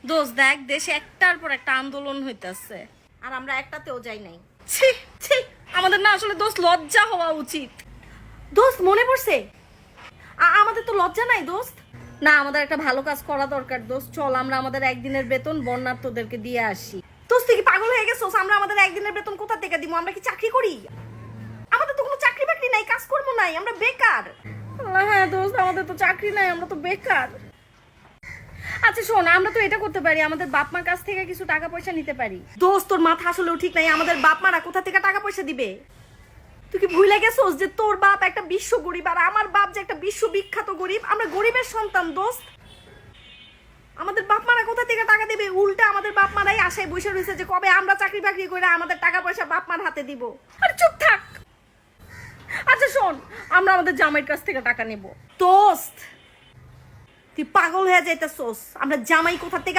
দোস্ত দেখ, দেশে একটার পর একটা আন্দোলন হইতাছে, আর আমরা একটাতেও যাই নাই। ছি ছি, আমাদের না আসলে দোস্ত লজ্জা হওয়া উচিত। দোস্ত মনে পড়ছে, আমাদের তো লজ্জা নাই দোস্ত। না, আমাদের একটা ভালো কাজ করা দরকার দোস্ত। চল আমরা আমাদের একদিনের বেতন বন্যার্থদেরকে দিয়ে আসি। দোস্ত তুই কি পাগল হয়ে গেছোস? আমরা আমাদের একদিনের বেতন কোথা থেকে দিব? আমরা কি চাকরি করি? আমাদের তো কোনো চাকরি বাকরি নাই, কাজকর্ম নাই, আমরা বেকার। হ্যাঁ দোস্ত, আমাদের তো চাকরি নাই, আমরা তো বেকার। আচ্ছা শোন, আমরা তো এটা করতে পারি, আমাদের বাপ মার কাছ থেকে কিছু টাকা পয়সা নিতে পারি। দোস্ত তোর মাথা আসলেও ঠিক নাই। আমাদের বাপ মারা কোথা থেকে টাকা পয়সা দিবে? তুই কি ভুলে গেছোস যে তোর বাপ একটা বিশ্ব গরিব আর আমার বাপ যে একটা বিশ্ববিখ্যাত গরিব? আমরা গরিবের সন্তান দোস্ত। আমাদের বাপ মারা কোথা থেকে টাকা দিবে? উল্টা আমাদের বাপ মারাই আশায় বসে রয়েছে যে কবে আমরা চাকরি বাকরি করে আমাদের টাকা পয়সা বাপ মার হাতে দিব। আরে চুপ থাক। আচ্ছা শোন, আমরা আমাদের জামাইয়ের কাছ থেকে টাকা নেব। দোস্ত তুই পাগল হয়ে যাইতেছোস। আমরা জামাই কোথা থেকে